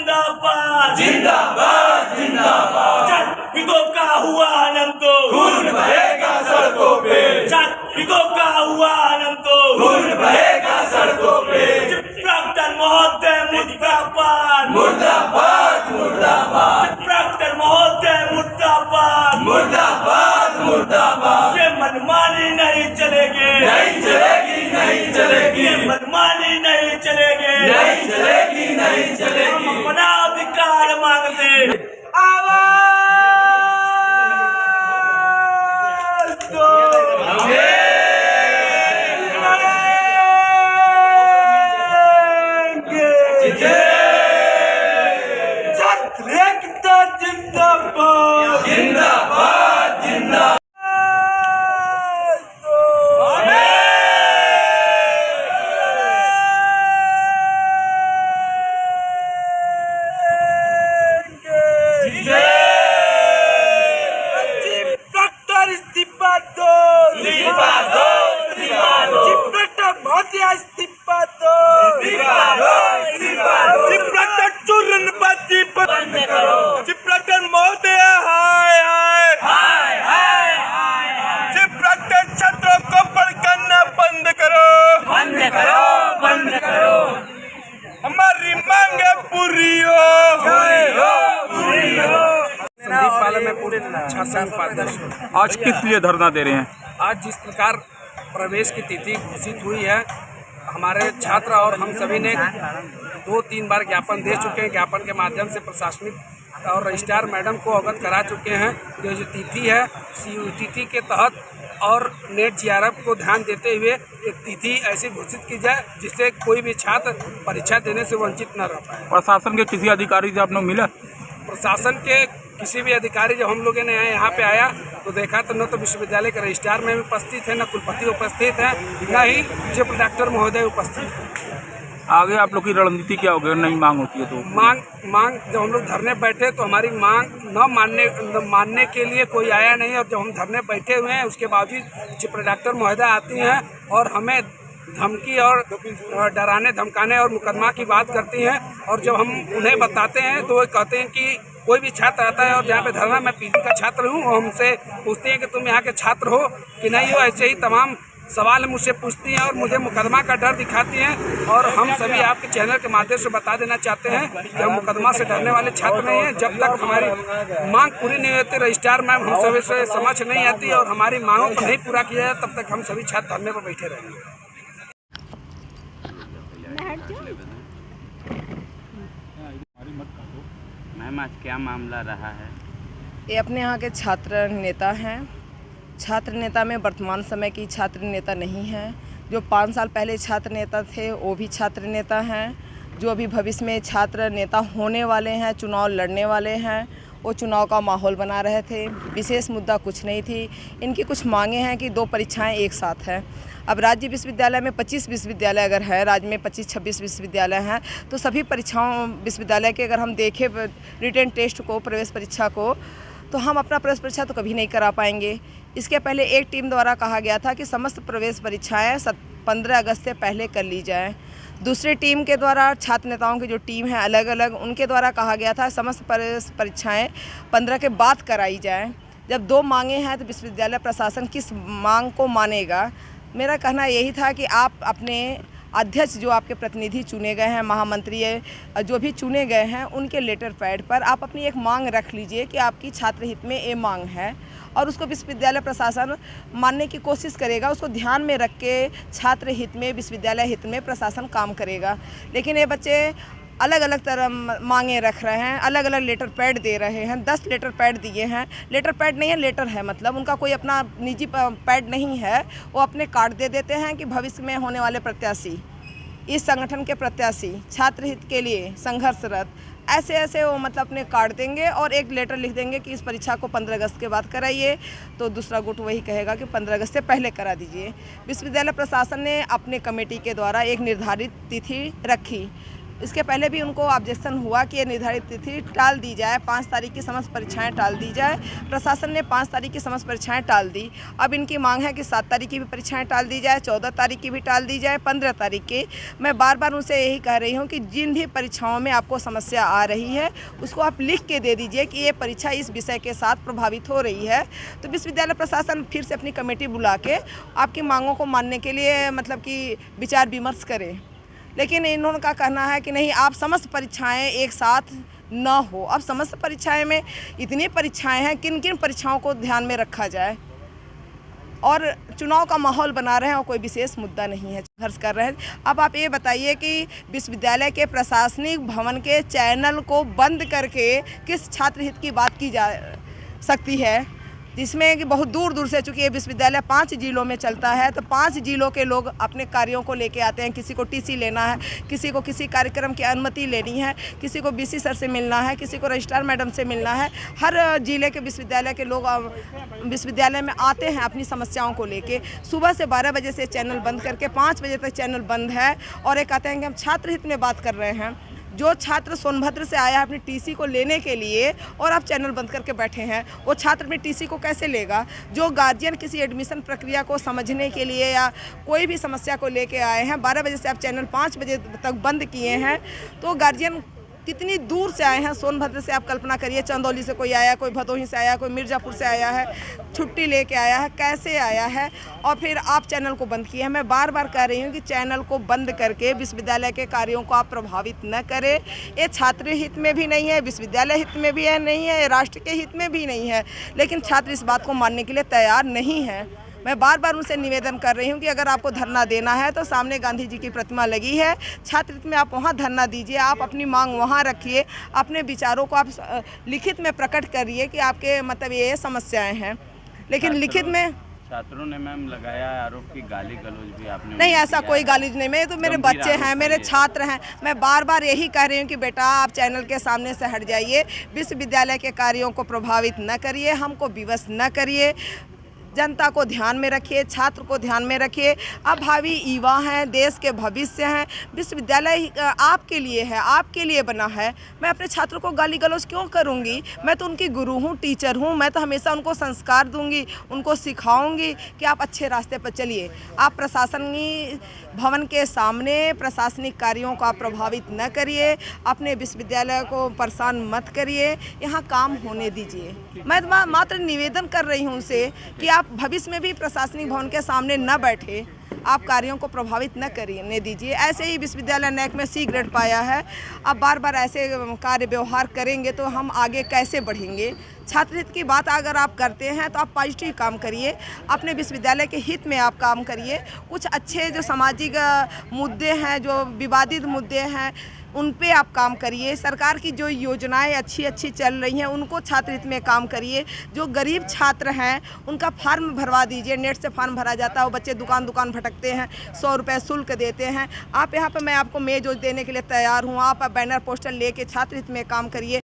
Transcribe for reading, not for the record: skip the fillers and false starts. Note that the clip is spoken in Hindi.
जिंदाबाद जिंदाबाद जिंदाबाद। हितों का हुआ आनंद तो खून बहेगा सड़कों पे, हितों का हुआ आनंद तो खून बहेगा सड़कों पे। प्राक्तन महोदय मुर्दाबाद मुर्दाबाद मुर्दाबाद। प्राक्तन महोदय मुर्दाबाद मुर्दाबाद मुर्दाबाद। ये मनमानी नहीं चलेगी, नहीं चलेगी नहीं चलेगी, ये मनमानी नहीं चलेगी, नहीं चलेगी नहीं चलेगी। हम अपना अधिकार मांगते जिंदाबाद जिंदाबाद जिंदाबाद। डॉक्टर इस्तीफा दो, इस्तीफा दो, इस्तीफा दो। डॉक्टर महोदय इस्तीफा दो, इस्तीफा दो, इस्तीफा दो। डॉक्टर चूरनपति बंद करो, डॉक्टर महोदय हाय हाय हाय हाय हाय। डॉक्टर छात्रों को पढ़ना बंद करो, बंद करो, बंद करो। हमारी मांगे पूरी हो, पूरी हो, पूरी हो। संदीप पाला में पूरे छात्र संघ उपाध्यक्ष हूँ। आज किस लिए धरना दे रहे हैं? आज जिस प्रकार प्रवेश की तिथि घोषित हुई है, हमारे छात्र और हम सभी ने 2-3 बार ज्ञापन दे चुके हैं। ज्ञापन के माध्यम से प्रशासनिक और रजिस्ट्रार मैडम को अवगत करा चुके हैं कि जो तिथि है CUET के तहत और नेट GRF को ध्यान देते हुए एक तिथि ऐसी घोषित की जाए जिससे कोई भी छात्र परीक्षा देने से वंचित न रह पाए। प्रशासन के किसी अधिकारी से आपने मिला? प्रशासन के किसी भी अधिकारी जब हम लोगों ने यहाँ पे आया तो देखा तो न तो विश्वविद्यालय के रजिस्ट्रार में उपस्थित है, न कुलपति उपस्थित है, न ही चीफ डॉक्टर महोदय उपस्थित है। आगे आप लोग की रणनीति क्या होगी नहीं मांग होती है तो? मांग जब हम लोग धरने बैठे तो हमारी मांग न मानने के लिए कोई आया नहीं, और जब हम धरने बैठे हुए हैं उसके बावजूद चीफ डॉक्टर महोदय आती हैं और हमें धमकी और डराने धमकाने और मुकदमा की बात करती हैं। और जब हम उन्हें बताते हैं तो वो कहते हैं कि कोई भी छात्र आता है और जहाँ पे धरना मैं PG का छात्र हूँ, वो हमसे पूछते हैं कि तुम यहाँ के छात्र हो कि नहीं हो। ऐसे ही तमाम सवाल मुझसे पूछती हैं और मुझे मुकदमा का डर दिखाती हैं। और हम सभी आपके चैनल के माध्यम से बता देना चाहते हैं कि हम मुकदमा से डरने वाले छात्र नहीं हैं। जब तक हमारी मांग पूरी नहीं होती, रजिस्ट्रार मैम हम सभी से समझ नहीं आती और हमारी मांगों को नहीं पूरा किया जाए, तब तक हम सभी छात्र धरने पर बैठे रहेंगे। मैम आज क्या मामला रहा है? ये अपने यहाँ के छात्र नेता हैं। छात्र नेता में वर्तमान समय की छात्र नेता नहीं हैं। जो 5 साल पहले छात्र नेता थे वो भी छात्र नेता हैं। जो अभी भविष्य में छात्र नेता होने वाले हैं, चुनाव लड़ने वाले हैं, वो चुनाव का माहौल बना रहे थे। विशेष मुद्दा कुछ नहीं थी। इनकी कुछ मांगे हैं कि 2 परीक्षाएं एक साथ हैं। अब राज्य विश्वविद्यालय में 25 विश्वविद्यालय अगर है, राज्य में 25-26 विश्वविद्यालय हैं, तो सभी परीक्षाओं विश्वविद्यालय के अगर हम देखें रिटन टेस्ट को, प्रवेश परीक्षा को, तो हम अपना प्रवेश परीक्षा तो कभी नहीं करा पाएंगे। इसके पहले एक टीम द्वारा कहा गया था कि समस्त प्रवेश परीक्षाएँ 15 अगस्त से पहले कर ली जाएँ। दूसरी टीम के द्वारा, छात्र नेताओं की जो टीम है अलग अलग, उनके द्वारा कहा गया था समस्त प्रवेश परीक्षाएँ 15 के बाद कराई जाएँ। जब 2 मांगे हैं तो विश्वविद्यालय प्रशासन किस मांग को मानेगा? मेरा कहना यही था कि आप अपने अध्यक्ष जो आपके प्रतिनिधि चुने गए हैं, महामंत्री जो भी चुने गए हैं, उनके लेटर पैड पर आप अपनी एक मांग रख लीजिए कि आपकी छात्र हित में ये मांग है, और उसको विश्वविद्यालय प्रशासन मानने की कोशिश करेगा। उसको ध्यान में रख के छात्र हित में, विश्वविद्यालय हित में प्रशासन काम करेगा। लेकिन ये बच्चे अलग अलग तरह मांगे रख रहे हैं, अलग अलग लेटर पैड दे रहे हैं। 10 लेटर पैड दिए हैं। लेटर पैड नहीं है, लेटर है, मतलब उनका कोई अपना निजी पैड नहीं है। वो अपने कार्ड दे देते हैं कि भविष्य में होने वाले प्रत्याशी, इस संगठन के प्रत्याशी, छात्र हित के लिए संघर्षरत, ऐसे ऐसे वो मतलब अपने कार्ड देंगे और एक लेटर लिख देंगे कि इस परीक्षा को 15 अगस्त के बाद कराइए। तो दूसरा गुट वही कहेगा कि 15 अगस्त से पहले करा दीजिए। विश्वविद्यालय प्रशासन ने अपने कमेटी के द्वारा एक निर्धारित तिथि रखी। इसके पहले भी उनको ऑब्जेक्शन हुआ कि ये निर्धारित तिथि टाल दी जाए, 5 तारीख की समस्त परीक्षाएं टाल दी जाए। प्रशासन ने 5 तारीख की समस्त परीक्षाएं टाल दी। अब इनकी मांग है कि 7 तारीख की भी परीक्षाएं टाल दी जाए, 14 तारीख की भी टाल दी जाए, 15 तारीख की। मैं बार बार उनसे यही कह रही हूँ कि जिन भी परीक्षाओं में आपको समस्या आ रही है उसको आप लिख के दे दीजिए कि ये परीक्षा इस विषय के साथ प्रभावित हो रही है, तो विश्वविद्यालय प्रशासन फिर से अपनी कमेटी बुला के आपकी मांगों को मानने के लिए मतलब कि विचार विमर्श करे। लेकिन इन्होंने का कहना है कि नहीं, आप समस्त परीक्षाएं एक साथ न हो। अब समस्त परीक्षाएं में इतनी परीक्षाएं हैं, किन किन परीक्षाओं को ध्यान में रखा जाए, और चुनाव का माहौल बना रहे हैं और कोई विशेष मुद्दा नहीं है, संघर्ष कर रहे हैं। अब आप ये बताइए कि विश्वविद्यालय के प्रशासनिक भवन के चैनल को बंद करके किस छात्र हित की बात की जा सकती है, जिसमें कि बहुत दूर दूर से, चूँकि ये विश्वविद्यालय 5 जिलों में चलता है, तो 5 जिलों के लोग अपने कार्यों को लेके आते हैं। किसी को टीसी लेना है, किसी को किसी कार्यक्रम की अनुमति लेनी है, किसी को बीसी सर से मिलना है, किसी को रजिस्ट्रार मैडम से मिलना है। हर जिले के विश्वविद्यालय के लोग विश्वविद्यालय में आते हैं अपनी समस्याओं को लेके। सुबह से 12 बजे से चैनल बंद करके 5 बजे तक चैनल बंद है, और ये कहते हैं कि हम छात्र हित में बात कर रहे हैं। जो छात्र सोनभद्र से आया है अपनी टीसी को लेने के लिए और आप चैनल बंद करके बैठे हैं, वो छात्र अपनी टीसी को कैसे लेगा? जो गार्जियन किसी एडमिशन प्रक्रिया को समझने के लिए या कोई भी समस्या को लेके आए हैं, 12 बजे से आप चैनल 5 बजे तक बंद किए हैं, तो गार्जियन कितनी दूर से आए हैं। सोनभद्र से आप कल्पना करिए, चंदौली से कोई आया, कोई भदोही से आया, कोई मिर्ज़ापुर से आया है, छुट्टी लेके आया है, कैसे आया है, और फिर आप चैनल को बंद किए हैं। मैं बार बार कह रही हूँ कि चैनल को बंद करके विश्वविद्यालय के कार्यों को आप प्रभावित न करें। ये छात्र हित में भी नहीं है, विश्वविद्यालय हित में भी नहीं है, राष्ट्र के हित में भी नहीं है, लेकिन छात्र इस बात को मानने के लिए तैयार नहीं है। मैं बार बार उनसे निवेदन कर रही हूँ कि अगर आपको धरना देना है तो सामने गांधी जी की प्रतिमा लगी है, छात्र हित में आप वहाँ धरना दीजिए, आप अपनी मांग वहाँ रखिए, अपने विचारों को आप लिखित में प्रकट करिए कि आपके मतलब ये समस्याएं हैं। लेकिन लिखित में छात्रों ने मैम लगाया आरोप की गाली गलौज भी आपने नहीं, ऐसा कोई गाली नहीं। मैं तो मेरे बच्चे हैं, मेरे छात्र हैं। मैं बार बार यही कह रही हूँ कि बेटा आप चैनल के सामने से हट जाइए, विश्वविद्यालय के कार्यों को प्रभावित न करिए, हमको विवश न करिए, जनता को ध्यान में रखिए, छात्र को ध्यान में रखिए। आप भावी युवा हैं, देश के भविष्य हैं, विश्वविद्यालय आपके लिए है, आपके लिए बना है। मैं अपने छात्रों को गाली गलौज क्यों करूंगी? मैं तो उनकी गुरु हूँ, टीचर हूँ। मैं तो हमेशा उनको संस्कार दूंगी, उनको सिखाऊंगी कि आप अच्छे रास्ते पर चलिए। आप प्रशासनिक भवन के सामने प्रशासनिक कार्यों को आप प्रभावित न करिए, अपने विश्वविद्यालय को परेशान मत करिए, यहाँ काम होने दीजिए। मैं मात्र निवेदन कर रही हूँ उनसे कि आप भविष्य में भी प्रशासनिक भवन के सामने न बैठे, आप कार्यों को प्रभावित न करने दीजिए। ऐसे ही विश्वविद्यालय नैक में C ग्रेड पाया है, अब बार बार ऐसे कार्य व्यवहार करेंगे तो हम आगे कैसे बढ़ेंगे? छात्र हित की बात अगर आप करते हैं तो आप पॉजिटिव काम करिए, अपने विश्वविद्यालय के हित में आप काम करिए। कुछ अच्छे जो सामाजिक मुद्दे हैं, जो विवादित मुद्दे हैं, उन पे आप काम करिए। सरकार की जो योजनाएं अच्छी अच्छी चल रही हैं उनको छात्र हित में काम करिए। जो गरीब छात्र हैं उनका फार्म भरवा दीजिए, नेट से फार्म भरा जाता है, वो बच्चे दुकान दुकान भटकते हैं, 100 रुपये शुल्क देते हैं। आप यहाँ पर, मैं आपको मेज देने के लिए तैयार हूँ, आप बैनर पोस्टर लेके छात्र हित में काम करिए।